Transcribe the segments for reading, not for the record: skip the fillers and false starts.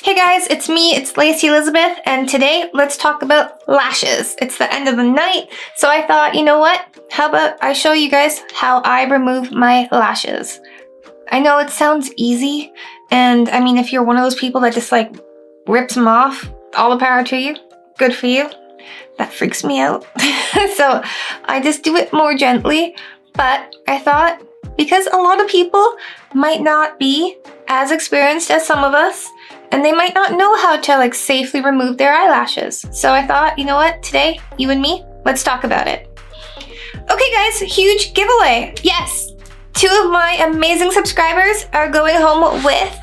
Hey guys, it's me, it's Lacey Elizabeth, and today let's talk about lashes. It's the end of the night, so I thought, you know what? How about I show you guys how I remove my lashes. I know it sounds easy, and I mean, if you're one of those people that just like rips them off, all the power to you. Good for you. That freaks me out. So I just do it more gently, but I thought because a lot of people might not be as experienced as some of us, and they might not know how to like safely remove their eyelashes. So I thought, you know what, today, you and me, let's talk about it. Okay guys, huge giveaway. Yes, 2 of my amazing subscribers are going home with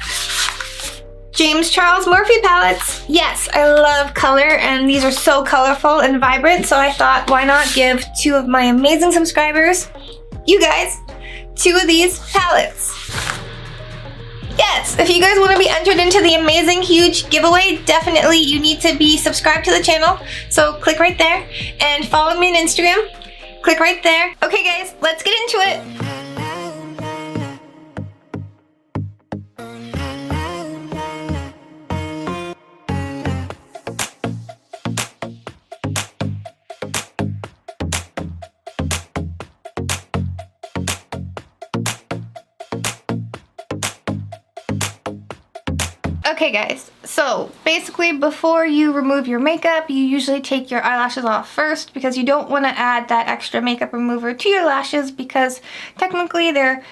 James Charles Morphe palettes. Yes, I love color and these are so colorful and vibrant, so I thought why not give 2 of my amazing subscribers, you guys, 2 of these palettes. Yes, if you guys want to be entered into the amazing huge giveaway, definitely you need to be subscribed to the channel. So click right there and follow me on Instagram. Click right there. Okay guys, let's get into it. Okay guys, so basically before you remove your makeup, you usually take your eyelashes off first because you don't want to add that extra makeup remover to your lashes because technically they're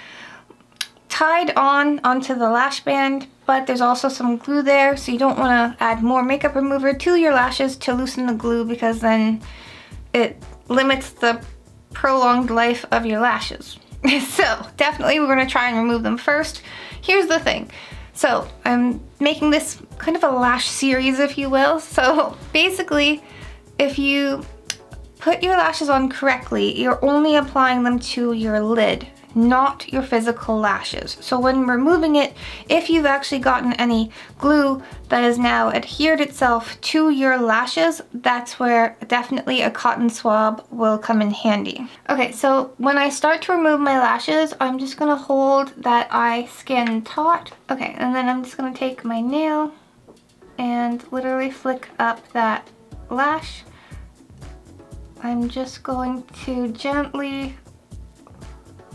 tied onto the lash band, but there's also some glue there, so you don't want to add more makeup remover to your lashes to loosen the glue because then it limits the prolonged life of your lashes. So definitely we're going to try and remove them first. Here's the thing. So I'm making this kind of a lash series, if you will. So basically, if you put your lashes on correctly, you're only applying them to your lid, not your physical lashes. So when removing it, if you've actually gotten any glue that has now adhered itself to your lashes, that's where definitely a cotton swab will come in handy. Okay, so when I start to remove my lashes, I'm just gonna hold that eye skin taut. Okay, and then I'm just gonna take my nail and literally flick up that lash. I'm just going to gently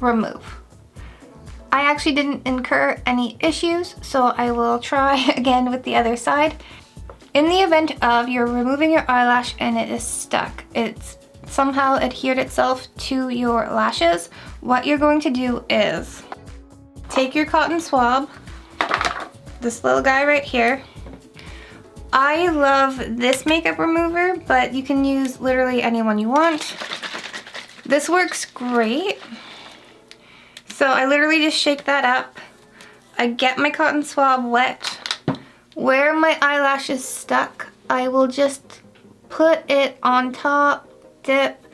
remove. I actually didn't incur any issues, so I will try again with the other side. In the event of you're removing your eyelash and it is stuck, it's somehow adhered itself to your lashes, what you're going to do is take your cotton swab, this little guy right here. I love this makeup remover, but you can use literally any one you want. This works great. So I literally just shake that up. I get my cotton swab wet. Where my eyelash is stuck, I will just put it on top, dip,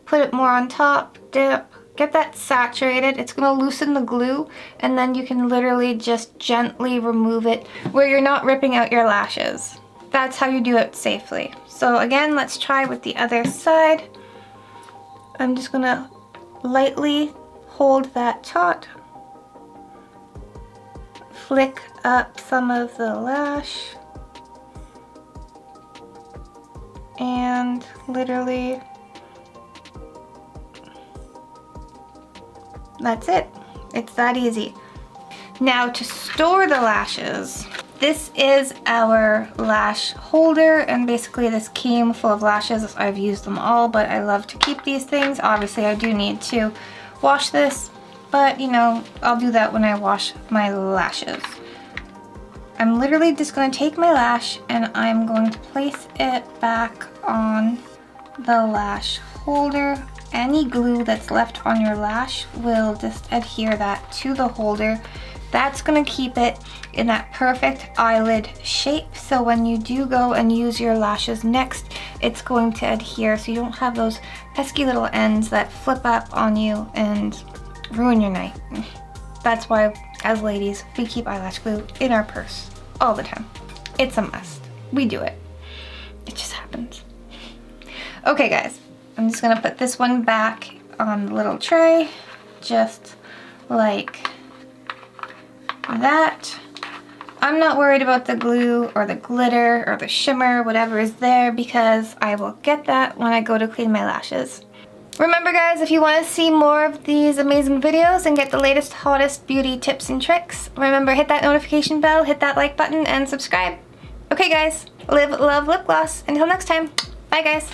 put it more on top, dip, get that saturated. It's gonna loosen the glue, and then you can literally just gently remove it where you're not ripping out your lashes. That's how you do it safely. So again, let's try with the other side. I'm just gonna lightly hold that taut, flick up some of the lash, and literally, that's it. It's that easy. Now to store the lashes, this is our lash holder, and basically this came full of lashes. I've used them all, but I love to keep these things. Obviously I do need to wash this, but you know, I'll do that when I wash my lashes. I'm literally just going to take my lash and I'm going to place it back on the lash holder. Any glue that's left on your lash will just adhere that to the holder. That's going to keep it in that perfect eyelid shape, so when you do go and use your lashes next, it's going to adhere so you don't have those pesky little ends that flip up on you and ruin your night. That's why, as ladies, we keep eyelash glue in our purse all the time. It's a must. We do it. It just happens. Okay guys, I'm just gonna put this one back on the little tray, just like that. I'm not worried about the glue or the glitter or the shimmer, whatever is there, because I will get that when I go to clean my lashes. Remember guys, if you want to see more of these amazing videos and get the latest, hottest beauty tips and tricks, remember hit that notification bell, hit that like button, and subscribe. Okay guys, live, love, lip gloss. Until next time, bye guys.